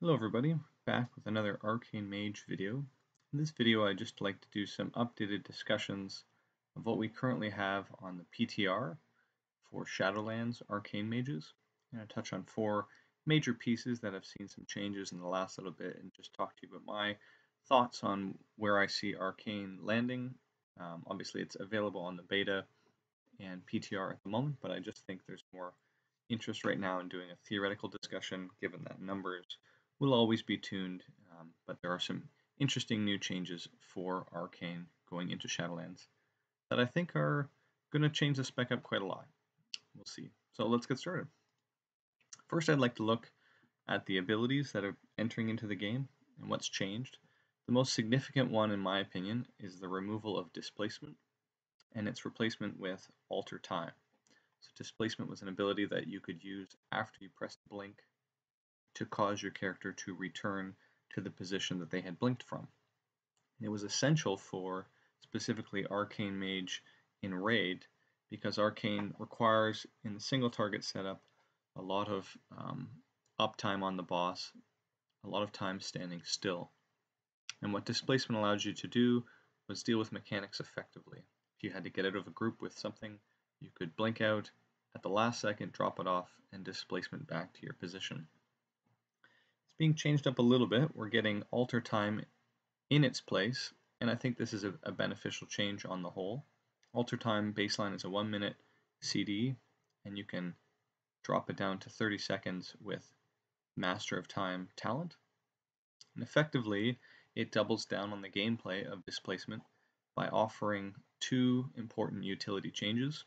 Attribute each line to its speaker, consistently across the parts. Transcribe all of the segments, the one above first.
Speaker 1: Hello everybody, back with another Arcane Mage video. In this video I'd just like to do some updated discussions of what we currently have on the PTR for Shadowlands Arcane Mages. And I'll touch on four major pieces that have seen some changes in the last little bit and just talk to you about my thoughts on where I see Arcane landing. Obviously it's available on the beta and PTR at the moment, but I just think there's more interest right now in doing a theoretical discussion given that numbers will always be tuned, but there are some interesting new changes for Arcane going into Shadowlands that I think are going to change the spec up quite a lot. We'll see. So let's get started. First, I'd like to look at the abilities that are entering into the game and what's changed. The most significant one, in my opinion, is the removal of displacement and its replacement with alter time. So displacement was an ability that you could use after you pressed blink to cause your character to return to the position that they had blinked from. And it was essential for specifically Arcane Mage in Raid because Arcane requires in the single target setup a lot of uptime on the boss, a lot of time standing still. And what displacement allowed you to do was deal with mechanics effectively. If you had to get out of a group with something, you could blink out at the last second, drop it off, and displacement back to your position. It's being changed up a little bit. We're getting alter time in its place, and I think this is a beneficial change on the whole. Alter time baseline is a 1 minute CD, and you can drop it down to 30 seconds with Master of Time talent. And effectively, it doubles down on the gameplay of displacement by offering two important utility changes.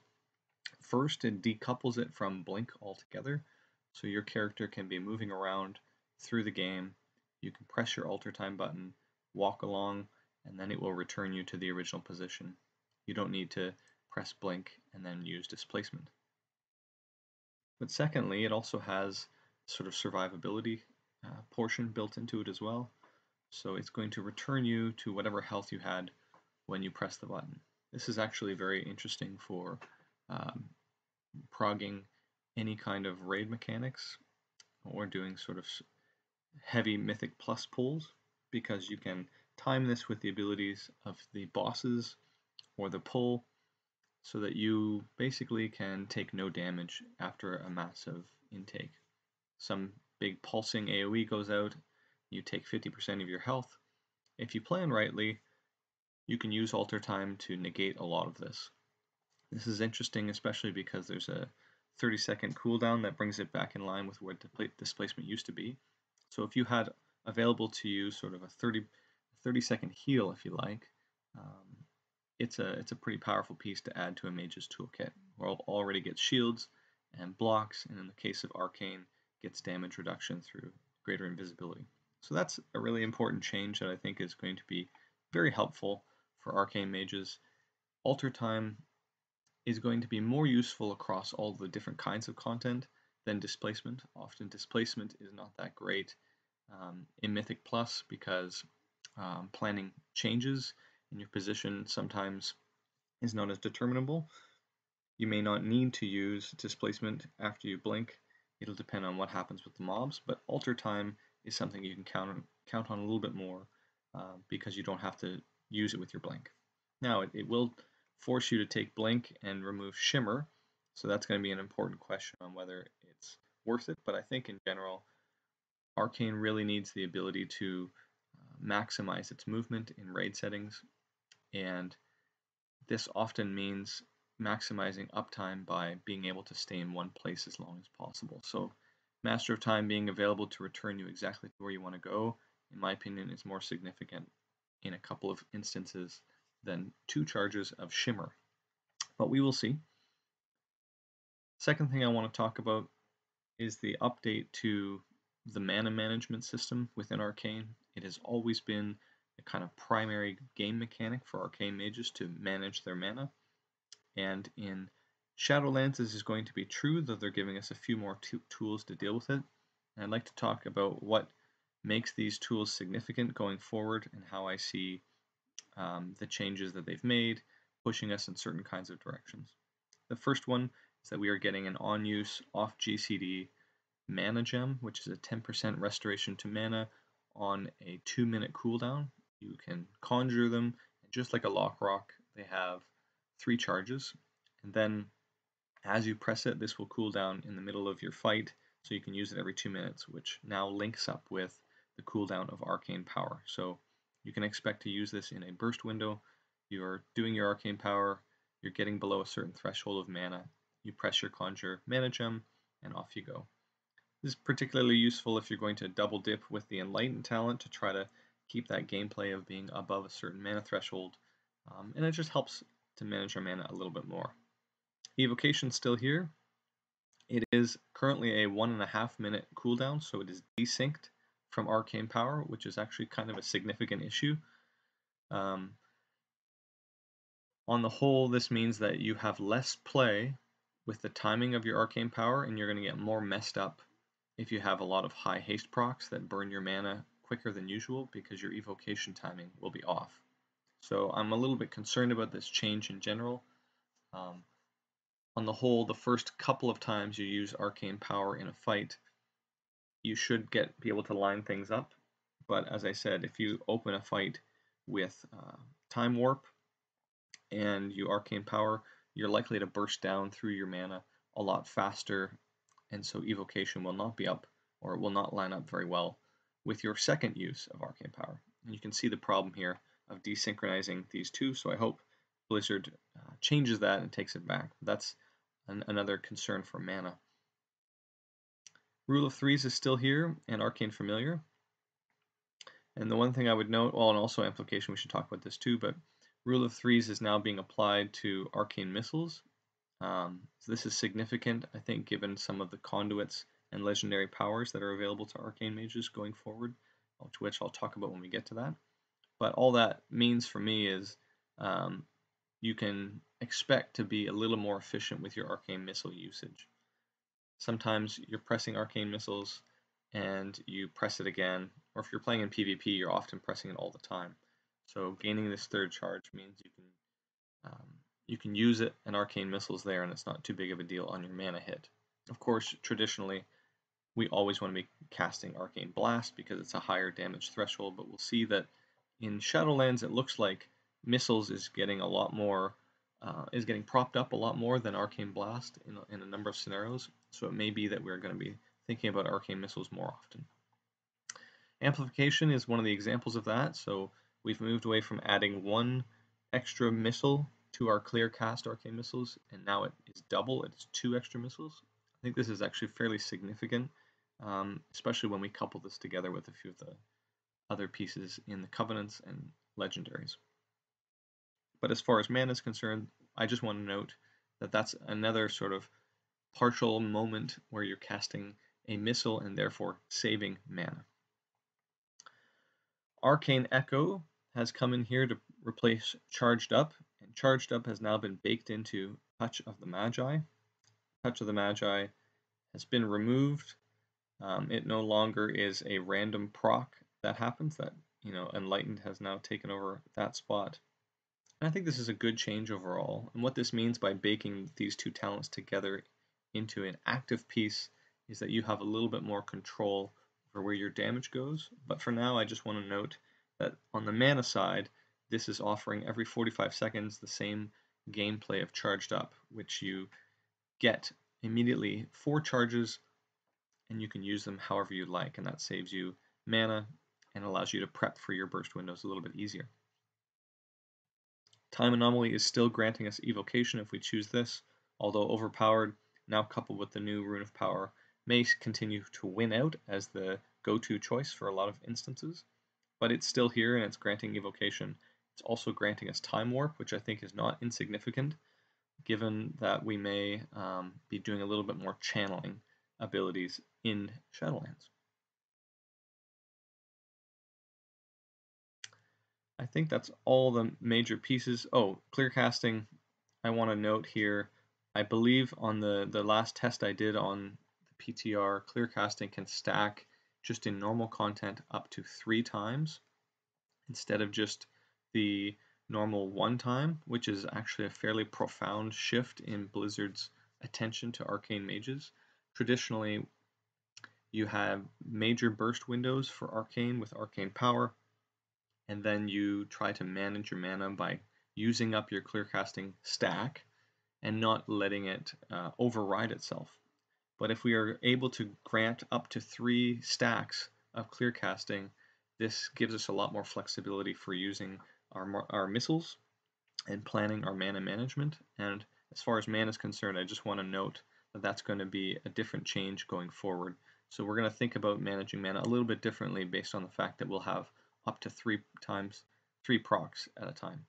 Speaker 1: First, it decouples it from blink altogether, so your character can be moving around through the game. You can press your alter time button, walk along, and then it will return you to the original position. You don't need to press blink and then use displacement. But secondly, it also has sort of survivability portion built into it as well. So it's going to return you to whatever health you had when you press the button. This is actually very interesting for progging any kind of raid mechanics or doing sort of heavy mythic plus pulls, because you can time this with the abilities of the bosses or the pull so that you basically can take no damage after a massive intake. Some big pulsing AoE goes out, you take 50% of your health. If you plan rightly, you can use alter time to negate a lot of this. This is interesting, especially because there's a 30-second cooldown that brings it back in line with where displacement used to be. So if you had available to you sort of a 30-second heal, if you like, it's a pretty powerful piece to add to a mage's toolkit. Where it already gets shields and blocks, and in the case of Arcane, gets damage reduction through greater invisibility. So that's a really important change that I think is going to be very helpful for Arcane mages. Alter time is going to be more useful across all the different kinds of content than displacement. Often displacement is not that great in Mythic Plus because planning changes and your position sometimes is not as determinable. You may not need to use displacement after you blink. It'll depend on what happens with the mobs, but alter time is something you can count on a little bit more because you don't have to use it with your blink. Now, it will force you to take blink and remove shimmer, so that's going to be an important question on whether it's worth it, but I think in general Arcane really needs the ability to maximize its movement in raid settings, and this often means maximizing uptime by being able to stay in one place as long as possible. So Master of Time being available to return you exactly to where you want to go, in my opinion, is more significant in a couple of instances than 2 charges of shimmer. But we will see. Second thing I want to talk about is the update to the mana management system within Arcane. It has always been a kind of primary game mechanic for Arcane mages to manage their mana. And in Shadowlands this is going to be true, though they're giving us a few more tools to deal with it. And I'd like to talk about what makes these tools significant going forward and how I see the changes that they've made pushing us in certain kinds of directions. The first one is that we are getting an on-use, off GCD mana gem, which is a 10% restoration to mana on a 2-minute cooldown. You can conjure them, and just like a lock rock, they have 3 charges, and then as you press it, this will cool down in the middle of your fight, so you can use it every 2 minutes, which now links up with the cooldown of Arcane Power. So you can expect to use this in a burst window. You're doing your Arcane Power, you're getting below a certain threshold of mana, you press your Conjure mana gem, and off you go. This is particularly useful if you're going to double dip with the Enlightened talent to try to keep that gameplay of being above a certain mana threshold, and it just helps to manage your mana a little bit more. Evocation's still here. It is currently a 1.5 minute cooldown, so it is desynced from Arcane Power, which is actually kind of a significant issue. On the whole, this means that you have less play with the timing of your Arcane Power, and you're going to get more messed up if you have a lot of high haste procs that burn your mana quicker than usual, because your evocation timing will be off. So I'm a little bit concerned about this change in general. On the whole, the first couple of times you use Arcane Power in a fight, you should be able to line things up. But as I said, if you open a fight with Time Warp and you Arcane Power, you're likely to burst down through your mana a lot faster, and so Evocation will not be up, or it will not line up very well with your second use of Arcane Power. And you can see the problem here of desynchronizing these two, so I hope Blizzard changes that and takes it back. That's another concern for mana. Rule of Threes is still here, and Arcane Familiar. And the one thing I would note, well, and also Amplification, we should talk about this too, but Rule of Threes is now being applied to Arcane Missiles. So this is significant, I think, given some of the conduits and legendary powers that are available to Arcane Mages going forward, which I'll talk about when we get to that. But all that means for me is you can expect to be a little more efficient with your Arcane Missile usage. Sometimes you're pressing Arcane Missiles and you press it again, or if you're playing in PvP, you're often pressing it all the time. So gaining this third charge means you can use it and Arcane Missiles there, and it's not too big of a deal on your mana hit. Of course, traditionally, we always want to be casting Arcane Blast because it's a higher damage threshold, but we'll see that in Shadowlands it looks like Missiles is getting a lot more, is getting propped up a lot more than Arcane Blast in a number of scenarios, so it may be that we're going to be thinking about Arcane Missiles more often. Amplification is one of the examples of that, so we've moved away from adding one extra missile to our clear cast Arcane Missiles, and now it is double, it is 2 extra missiles. I think this is actually fairly significant, especially when we couple this together with a few of the other pieces in the Covenants and Legendaries. But as far as mana is concerned, I just want to note that that's another sort of partial moment where you're casting a missile and therefore saving mana. Arcane Echo has come in here to replace Charged Up, and Charged Up has now been baked into Touch of the Magi. Touch of the Magi has been removed. It no longer is a random proc that happens, that Enlightened has now taken over that spot. And I think this is a good change overall, and what this means by baking these two talents together into an active piece is that you have a little bit more control over where your damage goes. But for now, I just want to note that on the mana side, this is offering every 45 seconds the same gameplay of Charged Up, which you get immediately 4 charges, and you can use them however you like, and that saves you mana and allows you to prep for your burst windows a little bit easier. Time Anomaly is still granting us Evocation if we choose this, although overpowered, now coupled with the new Rune of Power, may continue to win out as the go-to choice for a lot of instances, but it's still here and it's granting Evocation. It's also granting us Time Warp, which I think is not insignificant, given that we may be doing a little bit more channeling abilities in Shadowlands. I think that's all the major pieces. Oh, clearcasting, I want to note here, I believe on the last test I did on the PTR, clearcasting can stack just in normal content up to 3 times instead of just the normal 1 time, which is actually a fairly profound shift in Blizzard's attention to Arcane Mages. Traditionally, you have major burst windows for Arcane with Arcane Power, and then you try to manage your mana by using up your clearcasting stack and not letting it override itself. But if we are able to grant up to 3 stacks of clearcasting, this gives us a lot more flexibility for using our missiles and planning our mana management. And as far as mana is concerned, I just want to note that that's going to be a different change going forward. So we're going to think about managing mana a little bit differently based on the fact that we'll have up to 3 procs at a time.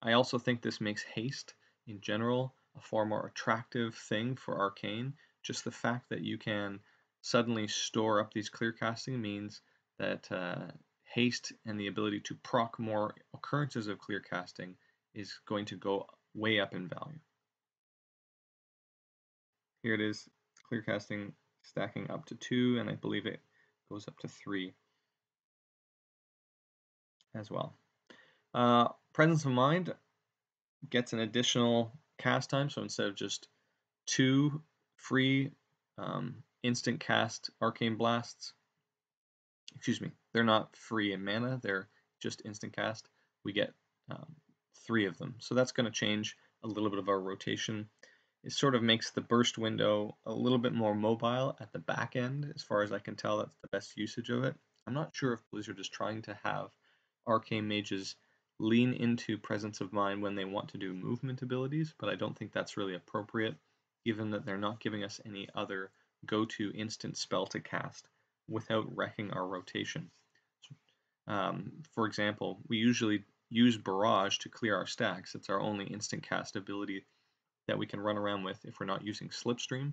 Speaker 1: I also think this makes haste in general a far more attractive thing for Arcane. Just the fact that you can suddenly store up these clearcasting means that haste and the ability to proc more occurrences of clearcasting is going to go way up in value. Here it is, clearcasting stacking up to 2, and I believe it goes up to 3 as well. Presence of Mind gets an additional cast time, so instead of just 2 free instant cast Arcane Blasts, excuse me, they're not free in mana, they're just instant cast, we get 3 of them. So that's going to change a little bit of our rotation. It sort of makes the burst window a little bit more mobile at the back end. As far as I can tell, that's the best usage of it. I'm not sure if Blizzard is trying to have Arcane Mages lean into Presence of Mind when they want to do movement abilities, but I don't think that's really appropriate, given that they're not giving us any other go-to instant spell to cast without wrecking our rotation. For example, we usually use Barrage to clear our stacks. It's our only instant cast ability that we can run around with if we're not using Slipstream.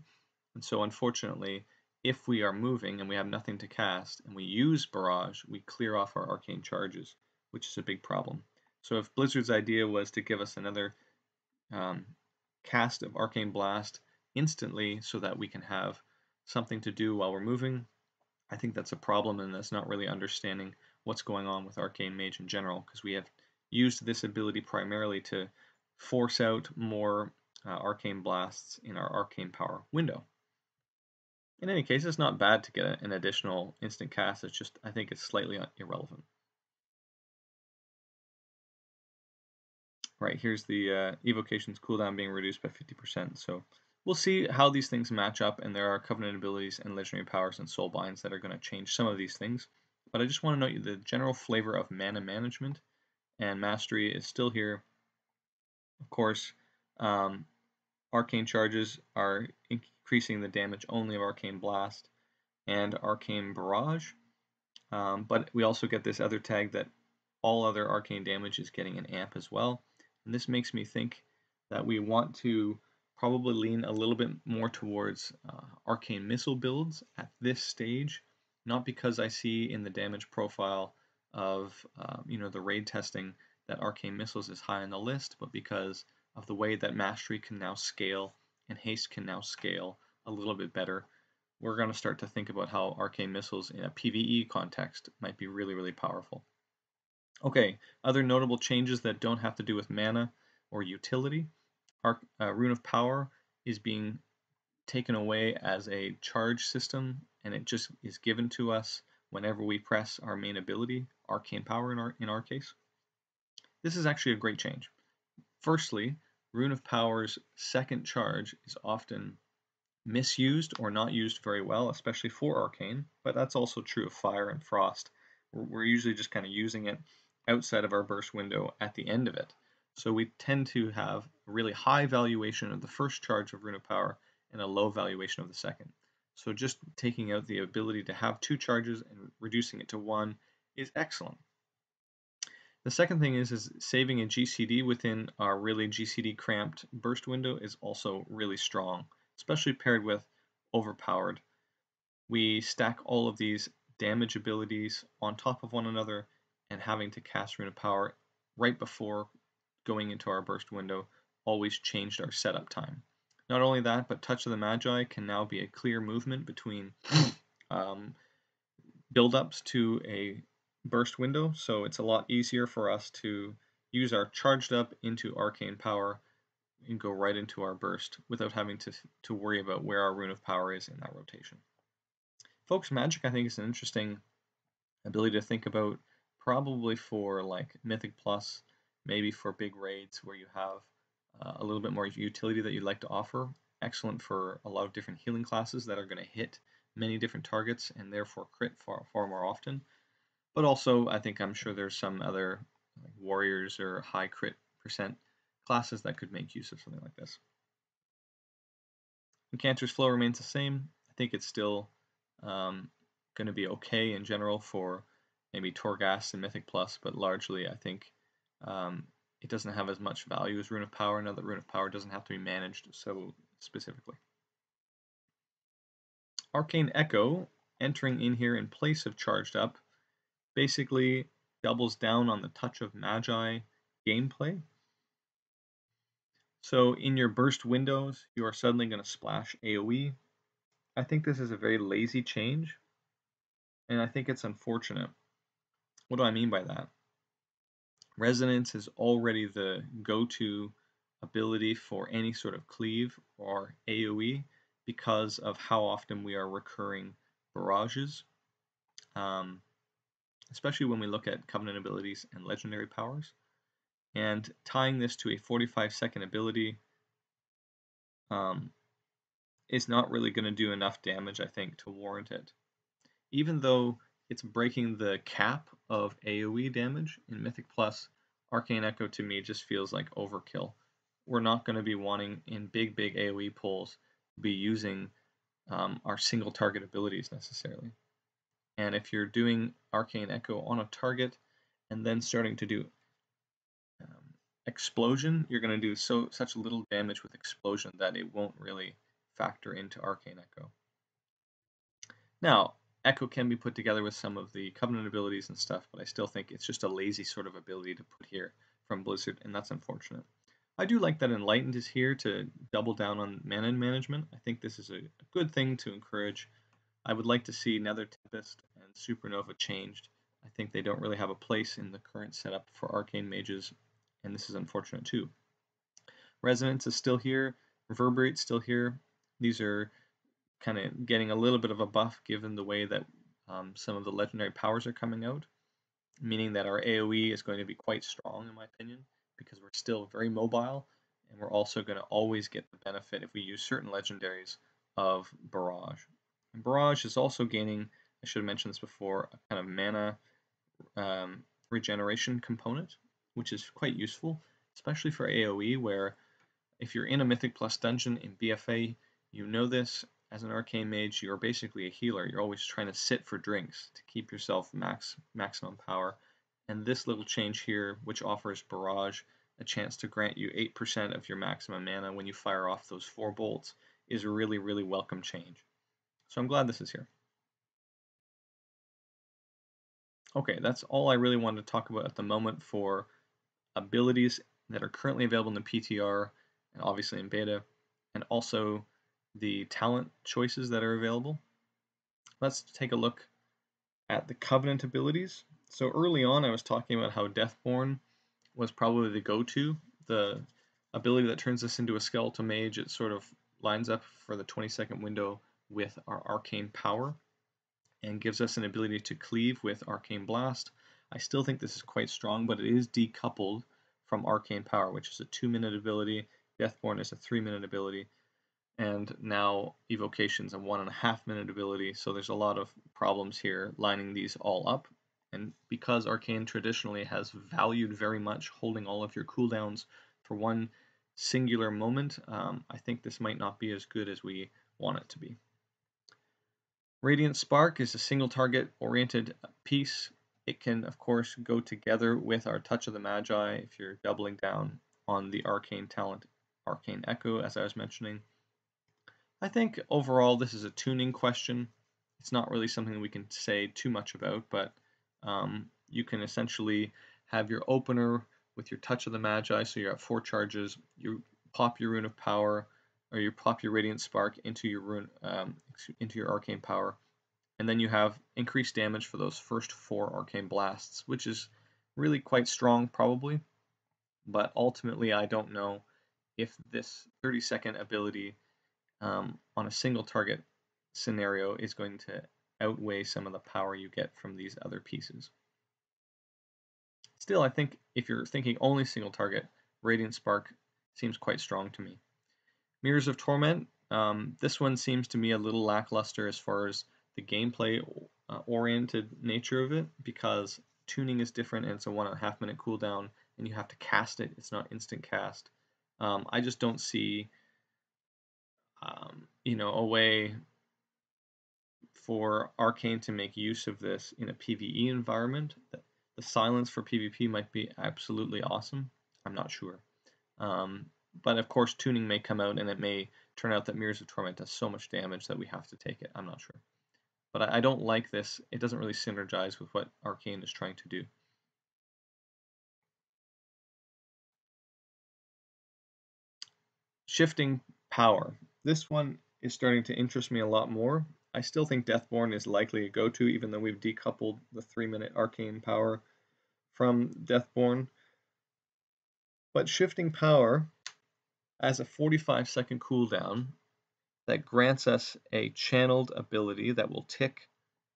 Speaker 1: And so unfortunately, if we are moving and we have nothing to cast and we use Barrage, we clear off our arcane charges, which is a big problem. So if Blizzard's idea was to give us another cast of Arcane Blast instantly so that we can have something to do while we're moving, I think that's a problem, and that's not really understanding what's going on with Arcane Mage in general, because we have used this ability primarily to force out more Arcane Blasts in our Arcane Power window. In any case, it's not bad to get an additional instant cast, it's just, I think it's slightly irrelevant. Right, here's the Evocation's cooldown being reduced by 50%, so we'll see how these things match up, and there are Covenant abilities and Legendary Powers and Soulbinds that are going to change some of these things. But I just want to note the general flavor of mana management and mastery is still here. Of course, Arcane Charges are increasing the damage only of Arcane Blast and Arcane Barrage, but we also get this other tag that all other Arcane damage is getting an amp as well. And this makes me think that we want to probably lean a little bit more towards Arcane Missile builds at this stage, not because I see in the damage profile of the raid testing that Arcane Missiles is high on the list, but because of the way that Mastery can now scale and Haste can now scale a little bit better. We're going to start to think about how Arcane Missiles in a PVE context might be really, really powerful. Okay, other notable changes that don't have to do with mana or utility. Rune of Power is being taken away as a charge system, and it just is given to us whenever we press our main ability, Arcane Power in our case. This is actually a great change. Firstly, Rune of Power's second charge is often misused or not used very well, especially for Arcane, but that's also true of Fire and Frost. We're usually just kind of using it outside of our burst window at the end of it. So we tend to have a really high valuation of the first charge of Rune of Power and a low valuation of the second. So just taking out the ability to have 2 charges and reducing it to 1 is excellent. The second thing is saving a GCD within our really GCD cramped burst window is also really strong, especially paired with Overpowered. We stack all of these damage abilities on top of one another, and having to cast Rune of Power right before going into our burst window always changed our setup time. Not only that, but Touch of the Magi can now be a clear movement between build-ups to a burst window, so it's a lot easier for us to use our charged up into Arcane Power and go right into our burst without having to worry about where our Rune of Power is in that rotation. Focus Magic, I think, is an interesting ability to think about, probably for like Mythic Plus, maybe for big raids where you have a little bit more utility that you'd like to offer. Excellent for a lot of different healing classes that are going to hit many different targets and therefore crit far more often. But also, I'm sure there's some other like warriors or high crit percent classes that could make use of something like this. Incanter's flow remains the same. I think it's still going to be okay in general for maybe Torghast and Mythic Plus, but largely I think it doesn't have as much value as Rune of Power, now that Rune of Power doesn't have to be managed so specifically. Arcane Echo, entering in here in place of Charged Up, basically doubles down on the Touch of Magi gameplay. So in your burst windows, you are suddenly going to splash AoE. I think this is a very lazy change, and I think it's unfortunate. What do I mean by that? Resonance is already the go-to ability for any sort of cleave or AoE because of how often we are recurring barrages, especially when we look at Covenant abilities and legendary powers. And tying this to a 45-second ability is not really going to do enough damage, I think, to warrant it. Even though it's breaking the cap of AoE damage in Mythic Plus, Arcane Echo to me just feels like overkill. We're not going to be wanting in big AoE pulls to be using our single target abilities necessarily. And if you're doing Arcane Echo on a target and then starting to do Explosion, you're going to do such little damage with Explosion that it won't really factor into Arcane Echo. Now, Echo can be put together with some of the Covenant abilities and stuff, but I still think it's just a lazy sort of ability to put here from Blizzard, and that's unfortunate. I do like that Enlightened is here to double down on mana management. I think this is a good thing to encourage. I would like to see Nether Tempest and Supernova changed. I think they don't really have a place in the current setup for Arcane Mages, and this is unfortunate too. Resonance is still here. Reverberate's still here. These are kind of getting a little bit of a buff given the way that some of the legendary powers are coming out, meaning that our AoE is going to be quite strong in my opinion, because we're still very mobile, and we're also going to always get the benefit if we use certain legendaries of Barrage. And Barrage is also gaining, I should have mentioned this before, a kind of mana regeneration component, which is quite useful, especially for AoE, where if you're in a Mythic Plus dungeon in BFA, you know this. As an Arcane Mage, you're basically a healer. You're always trying to sit for drinks to keep yourself maximum power. And this little change here, which offers Barrage a chance to grant you 8% of your maximum mana when you fire off those 4 bolts, is a really welcome change. So I'm glad this is here. Okay, that's all I really wanted to talk about at the moment for abilities that are currently available in the PTR and obviously in beta, and also the talent choices that are available. Let's take a look at the Covenant abilities. So early on I was talking about how Deathborn was probably the go-to, the ability that turns us into a skeletal mage. It sort of lines up for the 20-second window with our Arcane Power and gives us an ability to cleave with Arcane Blast. I still think this is quite strong, but it is decoupled from Arcane Power, which is a 2-minute ability. Deathborn is a 3-minute ability. And now Evocation's a 1.5-minute ability, so there's a lot of problems here lining these all up. And because Arcane traditionally has valued very much holding all of your cooldowns for one singular moment, I think this might not be as good as we want it to be. Radiant Spark is a single target oriented piece. It can of course go together with our Touch of the Magi if you're doubling down on the arcane talent Arcane Echo, as I was mentioning. I think overall this is a tuning question. It's not really something we can say too much about, but you can essentially have your opener with your Touch of the Magi, so you're at 4 charges, you pop your Rune of Power, or you pop your Radiant Spark into your Arcane Power, and then you have increased damage for those first 4 Arcane Blasts, which is really quite strong probably, but ultimately I don't know if this 30-second ability on a single target scenario is going to outweigh some of the power you get from these other pieces. Still, I think if you're thinking only single target, Radiant Spark seems quite strong to me. Mirrors of Torment, this one seems to me a little lackluster as far as the gameplay oriented nature of it, because tuning is different and it's a 1.5 minute cooldown and you have to cast it, it's not instant cast. I just don't see a way for Arcane to make use of this in a PVE environment. The silence for PvP might be absolutely awesome. I'm not sure. But of course, tuning may come out and it may turn out that Mirrors of Torment does so much damage that we have to take it. I'm not sure. But I don't like this. It doesn't really synergize with what Arcane is trying to do. Shifting Power. This one is starting to interest me a lot more. I still think Deathborn is likely a go-to, even though we've decoupled the 3-minute Arcane Power from Deathborn. But Shifting Power has a 45-second cooldown that grants us a channeled ability that will tick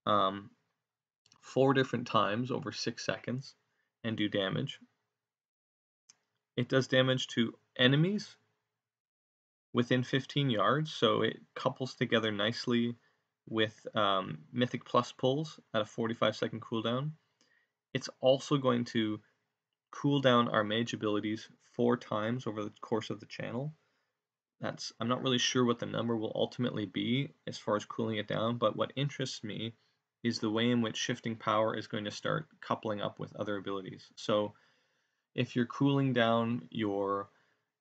Speaker 1: 4 different times over 6 seconds and do damage. It does damage to enemies within 15 yards, so it couples together nicely with Mythic Plus pulls at a 45-second cooldown. It's also going to cool down our mage abilities 4 times over the course of the channel. I'm not really sure what the number will ultimately be as far as cooling it down, but what interests me is the way in which Shifting Power is going to start coupling up with other abilities. So if you're cooling down your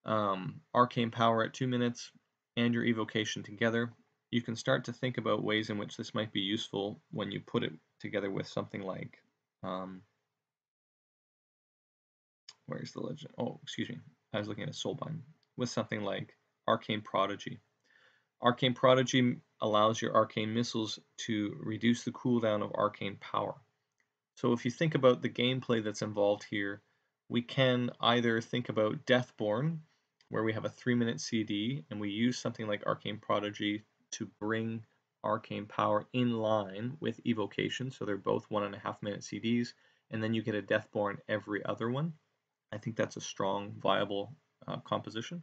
Speaker 1: Arcane Power at 2 minutes and your Evocation together, you can start to think about ways in which this might be useful when you put it together with something like where's the legend? Oh, excuse me. I was looking at a soulbind. With something like Arcane Prodigy. Arcane Prodigy allows your Arcane Missiles to reduce the cooldown of Arcane Power. So if you think about the gameplay that's involved here, we can either think about Deathborn, where we have a 3-minute CD, and we use something like Arcane Prodigy to bring Arcane Power in line with Evocation, so they're both 1.5 minute CDs, and then you get a Deathborn every other one. I think that's a strong, viable composition.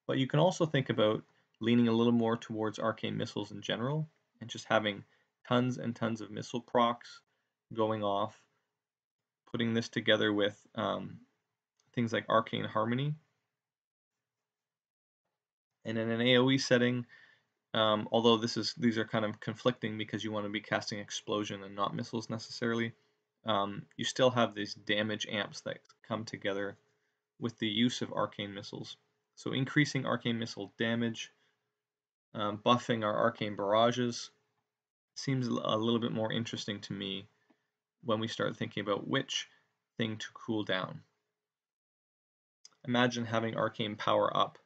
Speaker 1: But you can also think about leaning a little more towards Arcane Missiles in general, and just having tons and tons of missile procs going off, putting this together with things like Arcane Harmony. And in an AoE setting, although these are kind of conflicting because you want to be casting Explosion and not missiles necessarily, you still have these damage amps that come together with the use of Arcane Missiles. So increasing Arcane Missile damage, buffing our Arcane Barrages seems a little bit more interesting to me when we start thinking about which thing to cool down. Imagine having Arcane Power up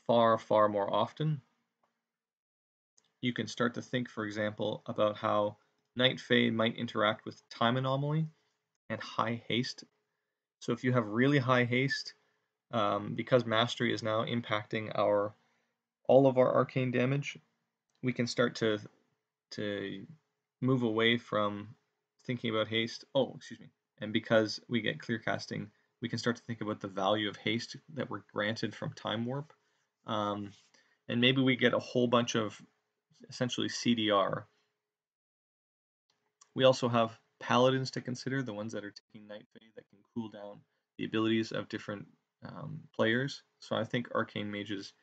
Speaker 1: far, far more often. You can start to think, for example, about how Night Fae might interact with Time Anomaly and High Haste. So if you have really high haste, because Mastery is now impacting all of our arcane damage, we can start to move away from thinking about haste. Oh, excuse me. And because we get clearcasting, we can start to think about the value of haste that we're granted from Time Warp. And maybe we get a whole bunch of essentially CDR. We also have paladins to consider, the ones that are taking Night Fae that can cool down the abilities of different players. So I think Arcane Mages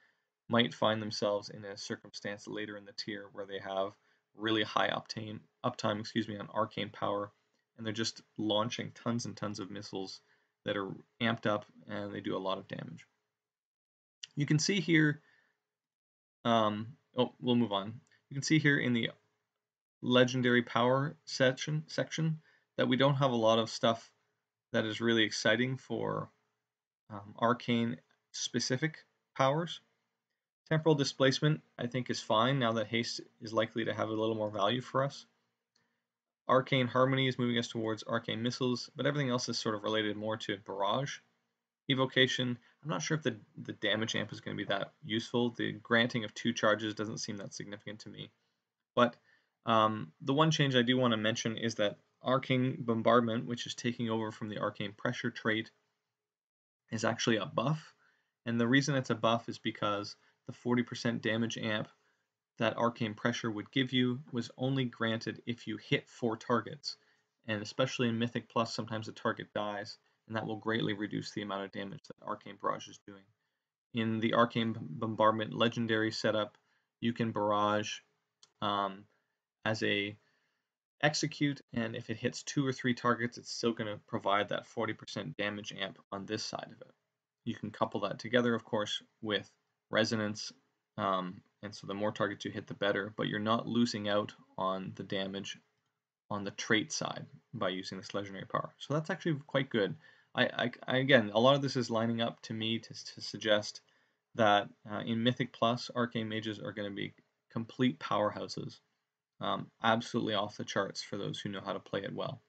Speaker 1: might find themselves in a circumstance later in the tier where they have really high uptime on Arcane Power, and they're just launching tons and tons of missiles that are amped up and they do a lot of damage. You can see here, we'll move on. You can see here in the Legendary Power section that we don't have a lot of stuff that is really exciting for arcane specific powers. Temporal Displacement I think is fine now that haste is likely to have a little more value for us. Arcane Harmony is moving us towards Arcane Missiles, but everything else is sort of related more to Barrage. Evocation, I'm not sure if the damage amp is going to be that useful. The granting of 2 charges doesn't seem that significant to me. But The one change I do want to mention is that Arcane Bombardment, which is taking over from the Arcane Pressure trait, is actually a buff. And the reason it's a buff is because the 40% damage amp that Arcane Pressure would give you was only granted if you hit 4 targets. And especially in Mythic Plus, sometimes the target dies, and that will greatly reduce the amount of damage that Arcane Barrage is doing. In the Arcane Bombardment Legendary setup, you can barrage as a execute, and if it hits 2 or 3 targets, it's still going to provide that 40% damage amp on this side of it. You can couple that together, of course, with resonance, and so the more targets you hit, the better, but you're not losing out on the damage on the trait side by using this legendary power. So that's actually quite good. Again, a lot of this is lining up to me to suggest that in Mythic Plus, Arcane Mages are going to be complete powerhouses. Absolutely off the charts for those who know how to play it well.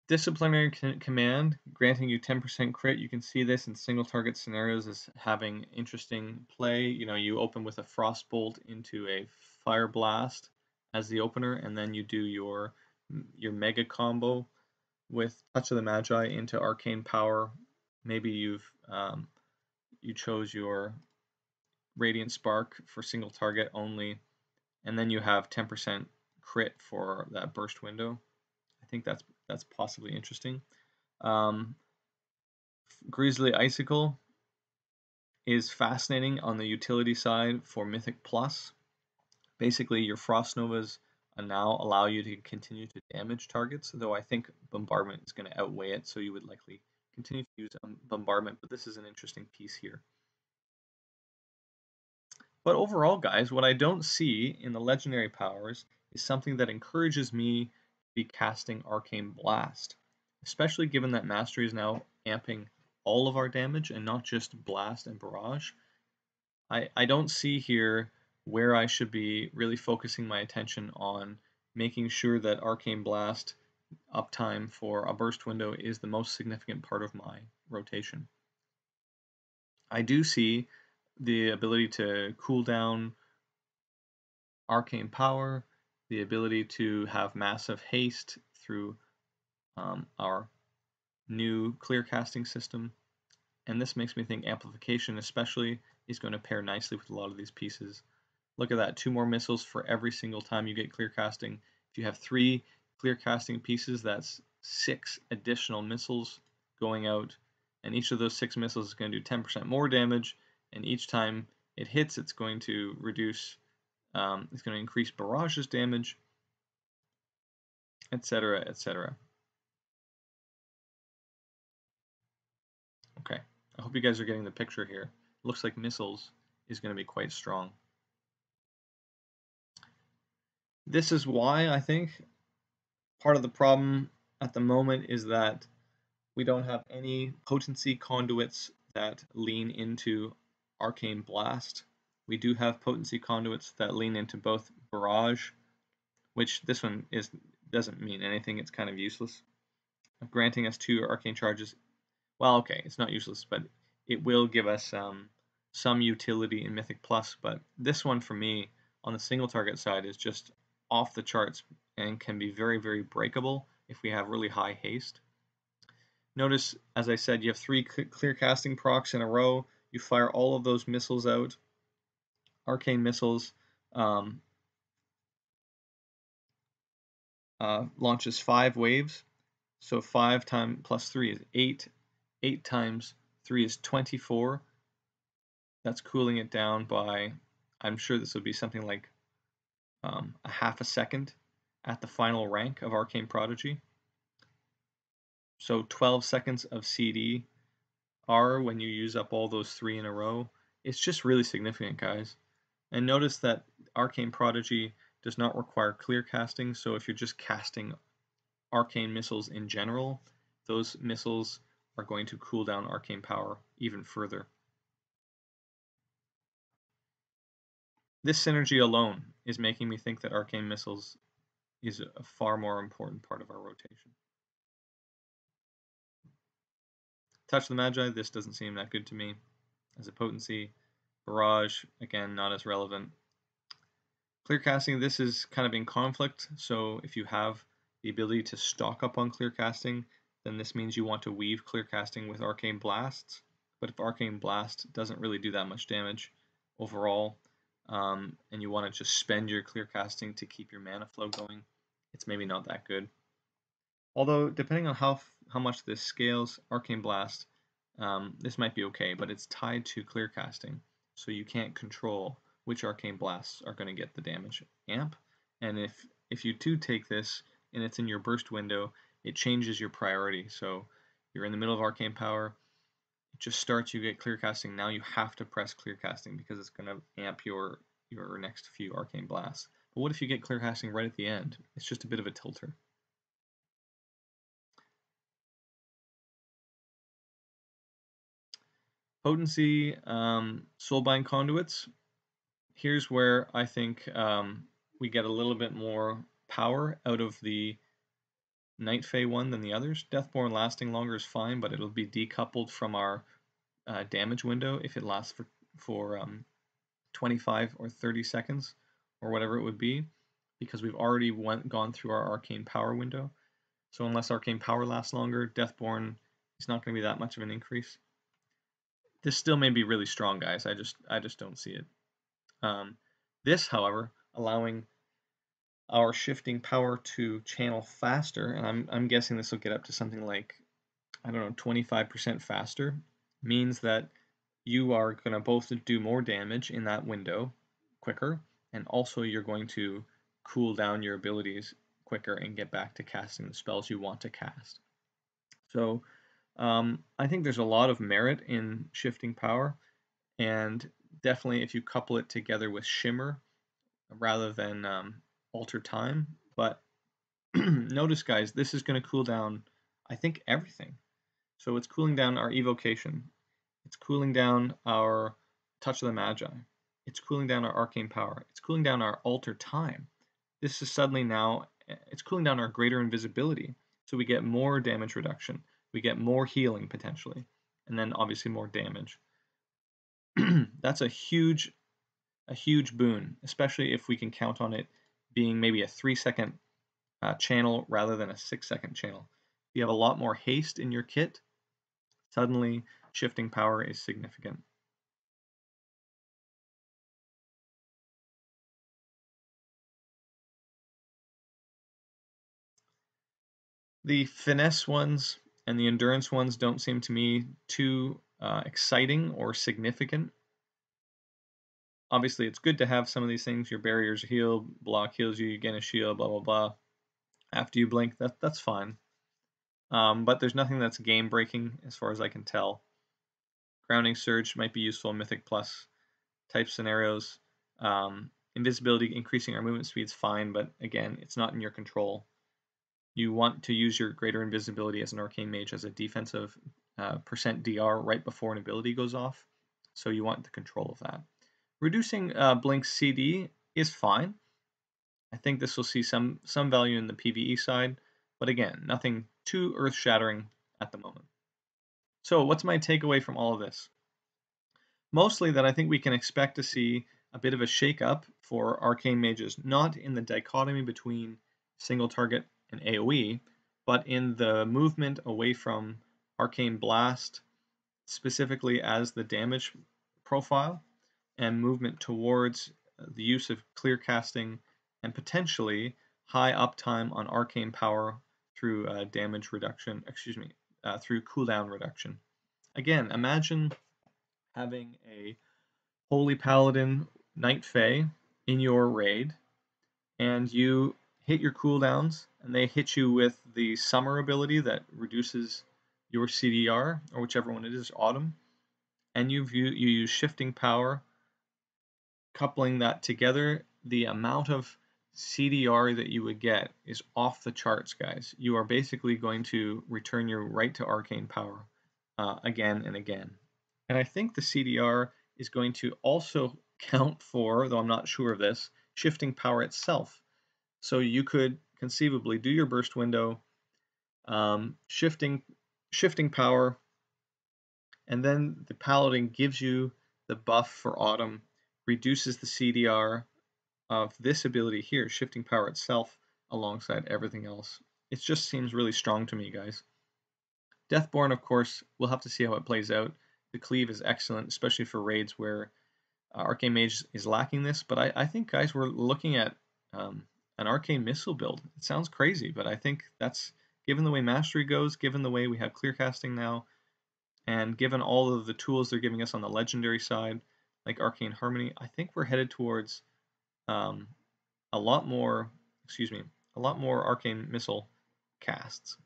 Speaker 1: Disciplinary Command, granting you 10% crit. You can see this in single target scenarios as having interesting play. You know, you open with a Frostbolt into a Fire Blast as the opener, and then you do your mega combo with Touch of the Magi into Arcane Power. Maybe you chose your Radiant Spark for single target only, and then you have 10% crit for that burst window. I think that's possibly interesting. Grizzly Icicle is fascinating on the utility side for Mythic Plus. Basically, your Frost Novas now allow you to continue to damage targets, though I think Bombardment is going to outweigh it, so you would likely continue to use Bombardment, but this is an interesting piece here. But overall, guys, what I don't see in the legendary powers is something that encourages me to be casting Arcane Blast, especially given that Mastery is now amping all of our damage and not just Blast and Barrage. I don't see here where I should be really focusing my attention on making sure that Arcane Blast uptime for a burst window is the most significant part of my rotation. I do see the ability to cool down Arcane Power, the ability to have massive haste through our new clearcasting system, and this makes me think Amplification especially is going to pair nicely with a lot of these pieces. Look at that, 2 more missiles for every single time you get clearcasting. If you have 3 clearcasting pieces, that's 6 additional missiles going out, and each of those 6 missiles is going to do 10% more damage, and each time it hits, it's going to reduce, it's going to increase Barrage's damage, etc., etc. Okay, I hope you guys are getting the picture here. Looks like missiles is going to be quite strong. This is why I think part of the problem at the moment is that we don't have any potency conduits that lean into Arcane Blast. We do have potency conduits that lean into both Barrage, which this one doesn't mean anything, it's kind of useless. Granting us 2 arcane charges, well, okay, it's not useless, but it will give us some utility in Mythic Plus, but this one for me on the single target side is just off the charts and can be very, very breakable if we have really high haste. Notice, as I said, you have 3 clear casting procs in a row. You fire all of those missiles out. Arcane Missiles launches 5 waves. So 5 times plus 3 is 8. 8 times 3 is 24. That's cooling it down by, I'm sure this would be something like a half a second at the final rank of Arcane Prodigy. So 12 seconds of CD are when you use up all those 3 in a row. It's just really significant, guys. And notice that Arcane Prodigy does not require clear casting, so if you're just casting Arcane Missiles in general, those missiles are going to cool down Arcane Power even further. This synergy alone is making me think that Arcane Missiles is a far more important part of our rotation. Touch the Magi, this doesn't seem that good to me as a potency. Barrage, again, not as relevant. Clearcasting, this is kind of in conflict, so if you have the ability to stock up on clearcasting, then this means you want to weave clearcasting with Arcane Blasts. But if Arcane Blast doesn't really do that much damage overall, and you want to just spend your clearcasting to keep your mana flow going, it's maybe not that good. Although, depending on how much this scales, Arcane Blast, this might be okay, but it's tied to clearcasting, so you can't control which Arcane Blasts are going to get the damage amp. And if you do take this and it's in your burst window, it changes your priority. So you're in the middle of Arcane Power, it just starts, you get clearcasting, now you have to press clearcasting because it's going to amp your next few Arcane Blasts. But what if you get clearcasting right at the end? It's just a bit of a tilter. Potency, soulbind conduits. Here's where I think we get a little bit more power out of the Night Fae one than the others. Deathborn lasting longer is fine, but it'll be decoupled from our damage window if it lasts for 25 or 30 seconds or whatever it would be, because we've already gone through our Arcane Power window. So unless Arcane Power lasts longer, Deathborn is not going to be that much of an increase. This still may be really strong, guys. I just don't see it. This, however, allowing our shifting power to channel faster, and I'm guessing this will get up to something like, I don't know, 25% faster, means that you are going to both do more damage in that window quicker, and also you're going to cool down your abilities quicker and get back to casting the spells you want to cast. So I think there's a lot of merit in shifting power, and definitely if you couple it together with Shimmer rather than Alter Time. But notice, guys, this is going to cool down, I think, everything. So it's cooling down our Evocation. It's cooling down our Touch of the Magi. It's cooling down our Arcane Power. It's cooling down our Alter Time. This is suddenly now, it's cooling down our Greater Invisibility. So we get more damage reduction. We get more healing, potentially. And then, obviously, more damage. That's a huge boon, especially if we can count on it being maybe a 3-second channel rather than a 6-second channel. If you have a lot more haste in your kit, suddenly shifting power is significant. The finesse ones and the endurance ones don't seem to me too exciting or significant. Obviously, it's good to have some of these things. Your barriers heal, block heals you, you gain a shield, blah, blah, blah. After you blink, that's fine. But there's nothing that's game-breaking as far as I can tell. Grounding Surge might be useful in Mythic Plus type scenarios. Invisibility, increasing our movement speed is fine, but again, it's not in your control. You want to use your Greater Invisibility as an Arcane Mage as a defensive percent DR right before an ability goes off, so you want the control of that. Reducing Blink's CD is fine. I think this will see some value in the PVE side, but again, nothing too earth-shattering at the moment. So what's my takeaway from all of this? Mostly that I think we can expect to see a bit of a shake-up for Arcane Mages, not in the dichotomy between single target and AoE, but in the movement away from Arcane Blast, specifically as the damage profile, and movement towards the use of clearcasting and potentially high uptime on Arcane Power through damage reduction, through cooldown reduction. Again, imagine having a Holy Paladin Night Fae in your raid, and you hit your cooldowns, and they hit you with the Summer ability that reduces your CDR, or whichever one it is, Autumn, and you use Shifting Power, coupling that together, the amount of CDR that you would get is off the charts, guys. You are basically going to return your right to Arcane Power again and again. And I think the CDR is going to also count for, though I'm not sure of this, shifting power itself. So you could conceivably do your burst window, shifting power, and then the Paladin gives you the buff for Autumn, reduces the CDR of this ability here, Shifting Power itself, alongside everything else. It just seems really strong to me, guys. Deathborn, of course, we'll have to see how it plays out. The cleave is excellent, especially for raids where Arcane Mage is lacking this, but I think, guys, we're looking at an Arcane Missile build. It sounds crazy, but I think that's, given the way Mastery goes, given the way we have clearcasting now, and given all of the tools they're giving us on the Legendary side, like Arcane Harmony, I think we're headed towards a lot more Arcane Missile casts.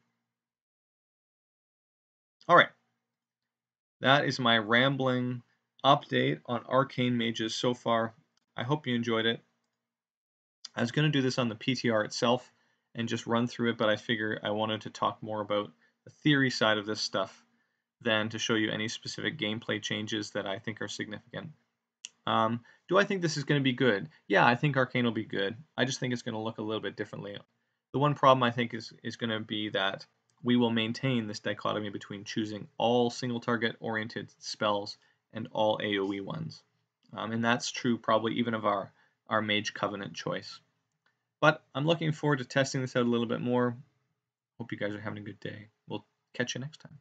Speaker 1: Alright, that is my rambling update on Arcane Mages so far. I hope you enjoyed it. I was going to do this on the PTR itself and just run through it, but I figure I wanted to talk more about the theory side of this stuff than to show you any specific gameplay changes that I think are significant. Do I think this is going to be good? Yeah, I think Arcane will be good. I just think it's going to look a little bit differently. The one problem I think is going to be that we will maintain this dichotomy between choosing all single target oriented spells and all AoE ones. And that's true probably even of our Mage Covenant choice. But I'm looking forward to testing this out a little bit more. Hope you guys are having a good day. We'll catch you next time.